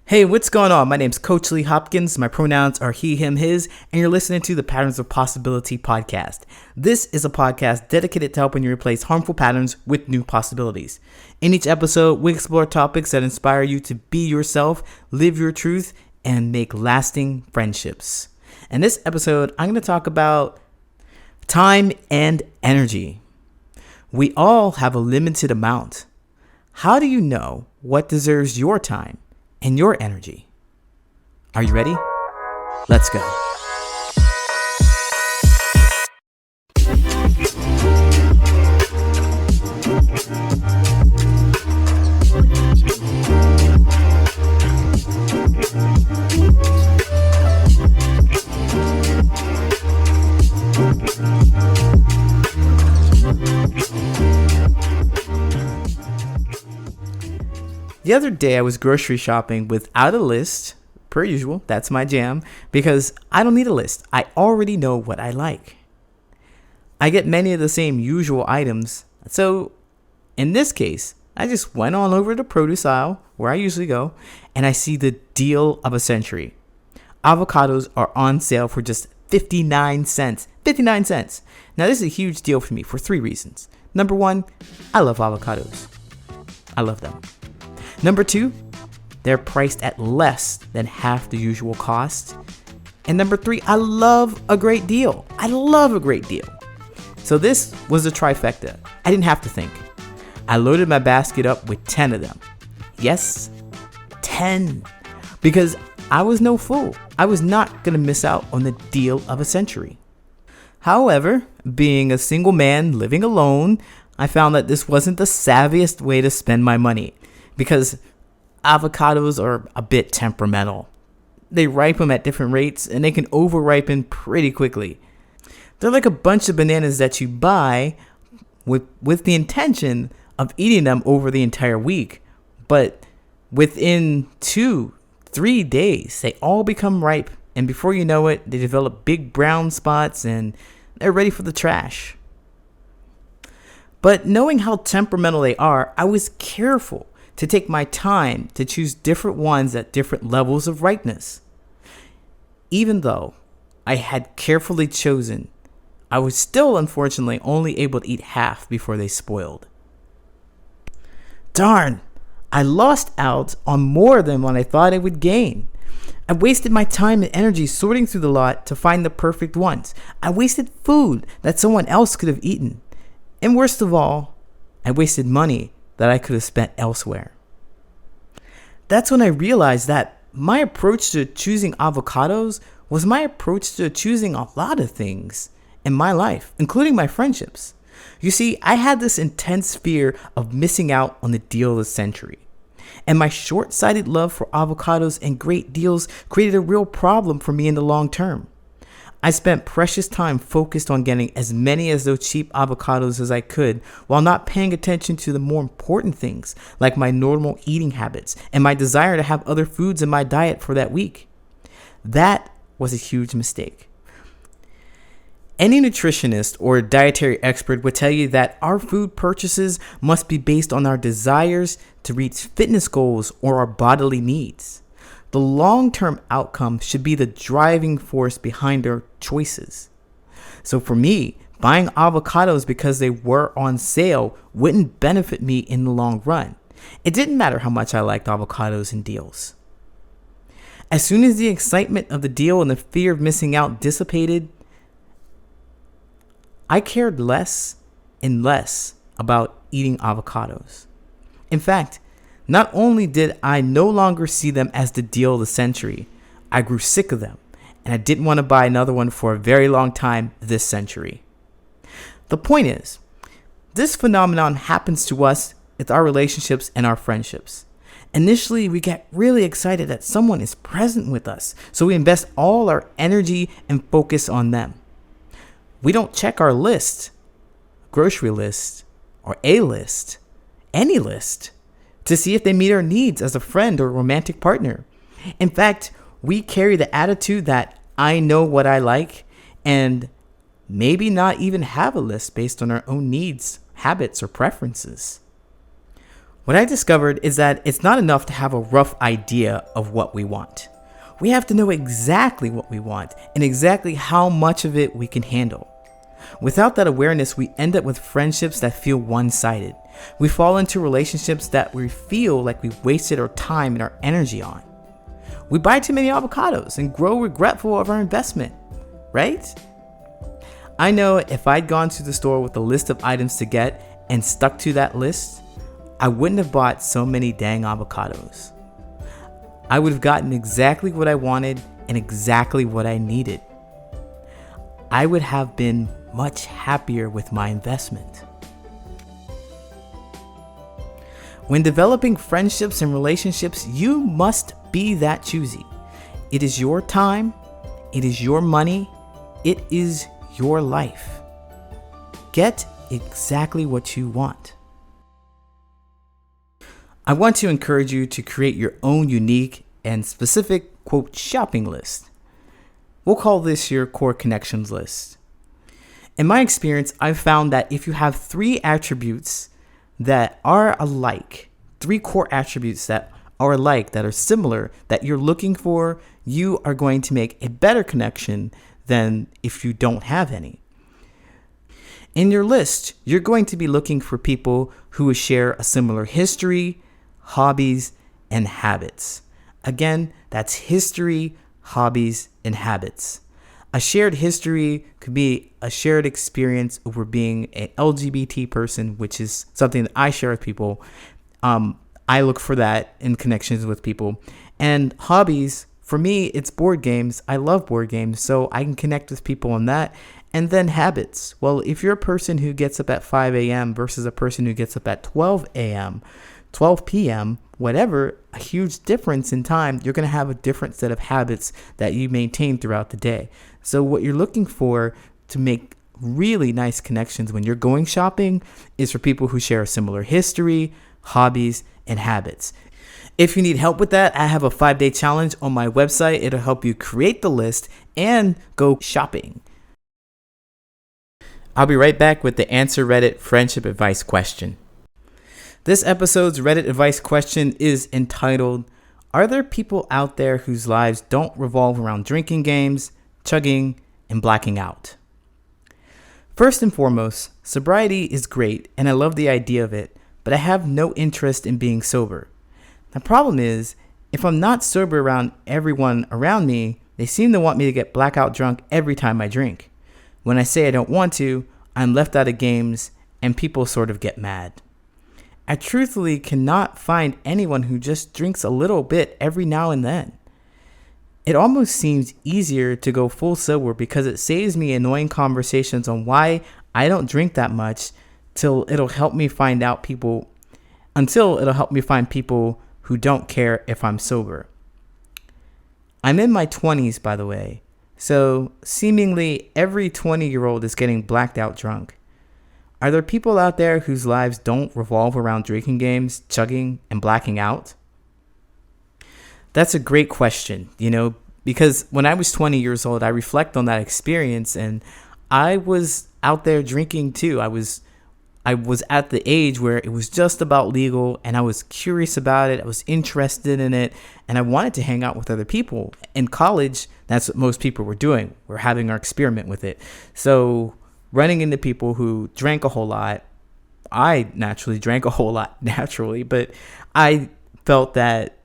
Hey, what's going on? My name's Coach Lee Hopkins. My pronouns are he, him, his, and you're listening to the Patterns of Possibility podcast. This is a podcast dedicated to helping you replace harmful patterns with new possibilities. In each episode, we explore topics that inspire you to be yourself, live your truth, and make lasting friendships. In this episode, I'm going to talk about time and energy. We all have a limited amount. How do you know what deserves your time and your energy? Are you ready? Let's go. The other day I was grocery shopping without a list, per usual, that's my jam, because I don't need a list. I already know what I like. I get many of the same usual items, so in this case, I just went on over to the produce aisle, where I usually go, and I see the deal of a century. Avocados are on sale for just 59 cents. 59 cents. Now this is a huge deal for me for three reasons. Number one, I love avocados. I love them. Number two, they're priced at less than half the usual cost. And number three, I love a great deal. I love a great deal. So this was a trifecta. I didn't have to think. I loaded my basket up with 10 of them. Yes, 10. Because I was no fool. I was not going to miss out on the deal of a century. However, being a single man living alone, I found that this wasn't the savviest way to spend my money. Because avocados are a bit temperamental. They ripen at different rates and they can over-ripen pretty quickly. They're like a bunch of bananas that you buy with the intention of eating them over the entire week. But within 2-3 days, they all become ripe. And before you know it, they develop big brown spots and they're ready for the trash. But knowing how temperamental they are, I was careful to take my time to choose different ones at different levels of ripeness. Even though I had carefully chosen, I was still unfortunately only able to eat half before they spoiled. Darn, I lost out on more than what I thought I would gain. I wasted my time and energy sorting through the lot to find the perfect ones. I wasted food that someone else could have eaten. And worst of all, I wasted money that I could have spent elsewhere. That's when I realized that my approach to choosing avocados was my approach to choosing a lot of things in my life, including my friendships. You see, I had this intense fear of missing out on the deal of the century. And my short-sighted love for avocados and great deals created a real problem for me in the long term. I spent precious time focused on getting as many of those cheap avocados as I could while not paying attention to the more important things like my normal eating habits and my desire to have other foods in my diet for that week. That was a huge mistake. Any nutritionist or dietary expert would tell you that our food purchases must be based on our desires to reach fitness goals or our bodily needs. The long-term outcome should be the driving force behind our choices. So for me, buying avocados because they were on sale wouldn't benefit me in the long run. It didn't matter how much I liked avocados and deals. As soon as the excitement of the deal and the fear of missing out dissipated, I cared less and less about eating avocados. In fact, not only did I no longer see them as the deal of the century, I grew sick of them, and I didn't want to buy another one for a very long time this century. The point is, this phenomenon happens to us with our relationships and our friendships. Initially, we get really excited that someone is present with us, so we invest all our energy and focus on them. We don't check our list, grocery list, or a list, any list, to see if they meet our needs as a friend or romantic partner. In fact, we carry the attitude that I know what I like and maybe not even have a list based on our own needs, habits, or preferences. What I discovered is that it's not enough to have a rough idea of what we want. We have to know exactly what we want and exactly how much of it we can handle. Without that awareness, we end up with friendships that feel one-sided. We fall into relationships that we feel like we've wasted our time and our energy on. We buy too many avocados and grow regretful of our investment, right? I know if I'd gone to the store with a list of items to get and stuck to that list, I wouldn't have bought so many dang avocados. I would have gotten exactly what I wanted and exactly what I needed. I would have been much happier with my investment. When developing friendships and relationships, you must be that choosy. It is your time, it is your money, it is your life. Get exactly what you want. I want to encourage you to create your own unique and specific, quote, shopping list. We'll call this your core connections list. In my experience, I've found that if you have 3 attributes that are alike, 3 core attributes that are alike, that are similar, that you're looking for, you are going to make a better connection than if you don't have any. In your list, you're going to be looking for people who share a similar history, hobbies, and habits. Again, that's history, hobbies, and habits. A shared history could be a shared experience over being an LGBT person, which is something that I share with people. I look for that in connections with people. And hobbies, for me, it's board games. I love board games, so I can connect with people on that. And then habits. Well, if you're a person who gets up at 5 a.m. versus a person who gets up at 12 a.m., 12 p.m., whatever, a huge difference in time, you're going to have a different set of habits that you maintain throughout the day. So what you're looking for to make really nice connections when you're going shopping is for people who share a similar history, hobbies, and habits. If you need help with that, I have a 5-day challenge on my website. It'll help you create the list and go shopping. I'll be right back with the Answer Reddit friendship advice question. This episode's Reddit advice question is entitled, "Are there people out there whose lives don't revolve around drinking games, chugging, and blacking out?" First and foremost, sobriety is great and I love the idea of it, but I have no interest in being sober. The problem is, if I'm not sober around everyone around me, they seem to want me to get blackout drunk every time I drink. When I say I don't want to, I'm left out of games and people sort of get mad. I truthfully cannot find anyone who just drinks a little bit every now and then. It almost seems easier to go full sober because it saves me annoying conversations on why I don't drink that much until it'll help me find people who don't care if I'm sober. I'm in my 20s, by the way, so seemingly every 20-year-old is getting blacked out drunk. Are there people out there whose lives don't revolve around drinking games, chugging, and blacking out? That's a great question, because when I was 20 years old, I reflect on that experience and I was out there drinking too. I was at the age where it was just about legal and I was curious about it. I was interested in it and I wanted to hang out with other people. In college, that's what most people were doing. We're having our experiment with it. So running into people who drank a whole lot, I naturally drank a whole lot naturally, but I felt that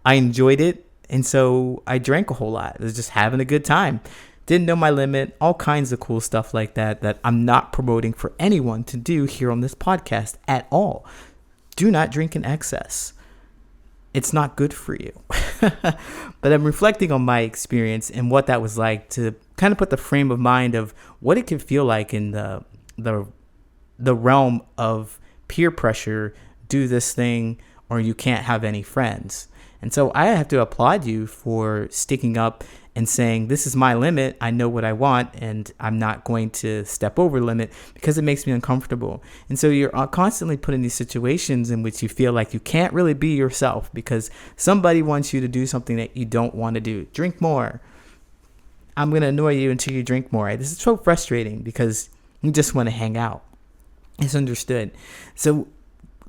I enjoyed it. And so I drank a whole lot. I was just having a good time. Didn't know my limit, all kinds of cool stuff like that I'm not promoting for anyone to do here on this podcast at all. Do not drink in excess. It's not good for you. But I'm reflecting on my experience and what that was like to kind of put the frame of mind of what it could feel like in the realm of peer pressure, do this thing or you can't have any friends. And so I have to applaud you for sticking up and saying, this is my limit. I know what I want and I'm not going to step over the limit because it makes me uncomfortable. And so you're constantly put in these situations in which you feel like you can't really be yourself because somebody wants you to do something that you don't want to do. Drink more. I'm going to annoy you until you drink more. This is so frustrating because you just want to hang out. It's understood. So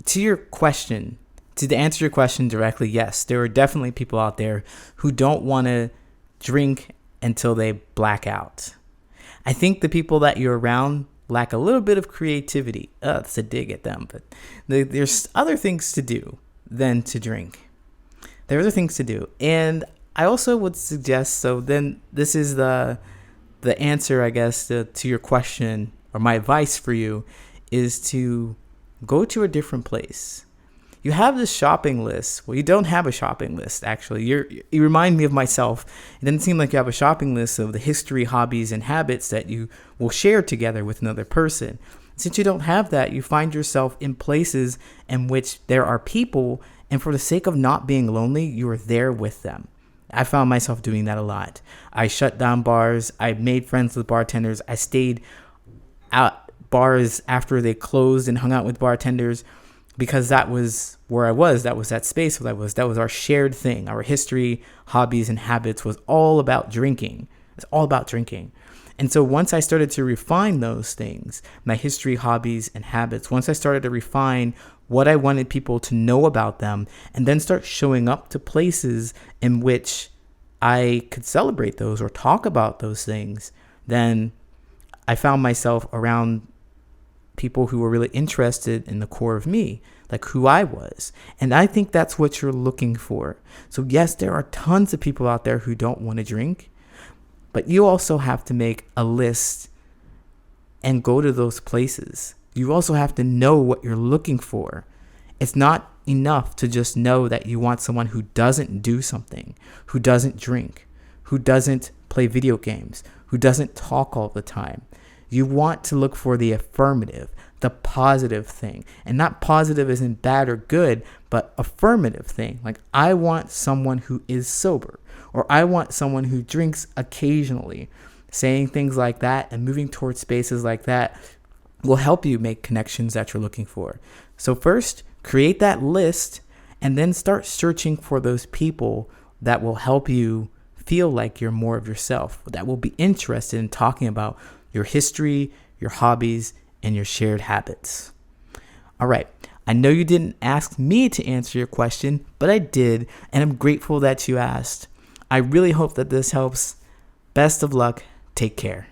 to your question, to answer your question directly, yes, there are definitely people out there who don't want to drink until they black out. I think the people that you're around lack a little bit of creativity. It's a dig at them, but there's other things to do than to drink. There are other things to do. And I also would suggest, so then this is the answer, I guess, to your question, or my advice for you is to go to a different place. You have this shopping list. Well, you don't have a shopping list, actually. You remind me of myself. It doesn't seem like you have a shopping list of the history, hobbies, and habits that you will share together with another person. Since you don't have that, you find yourself in places in which there are people, and for the sake of not being lonely, you are there with them. I found myself doing that a lot. I shut down bars. I made friends with bartenders. I stayed at bars after they closed and hung out with bartenders because that was where I was. That was that space where I was. That was our shared thing. Our history, hobbies, and habits was all about drinking. It's all about drinking. And so once I started to refine those things, my history, hobbies, and habits, once I started to refine what I wanted people to know about them, and then start showing up to places in which I could celebrate those or talk about those things, then I found myself around people who were really interested in the core of me, like who I was. And I think that's what you're looking for. So yes, there are tons of people out there who don't want to drink, but you also have to make a list and go to those places. You also have to know what you're looking for. It's not enough to just know that you want someone who doesn't do something, who doesn't drink, who doesn't play video games, who doesn't talk all the time. You want to look for the affirmative, the positive thing. And not positive isn't bad or good, but affirmative thing. Like, I want someone who is sober, or I want someone who drinks occasionally. Saying things like that and moving towards spaces like that will help you make connections that you're looking for. So first, create that list and then start searching for those people that will help you feel like you're more of yourself, that will be interested in talking about your history, your hobbies, and your shared habits. All right. I know you didn't ask me to answer your question, but I did, and I'm grateful that you asked. I really hope that this helps. Best of luck. Take care.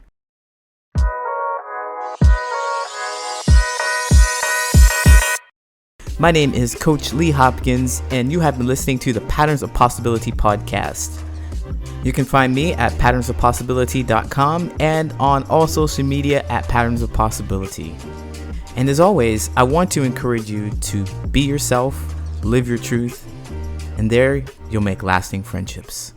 My name is Coach Lee Hopkins, and you have been listening to the Patterns of Possibility podcast. You can find me at patternsofpossibility.com and on all social media at Patterns of Possibility. And as always, I want to encourage you to be yourself, live your truth, and there you'll make lasting friendships.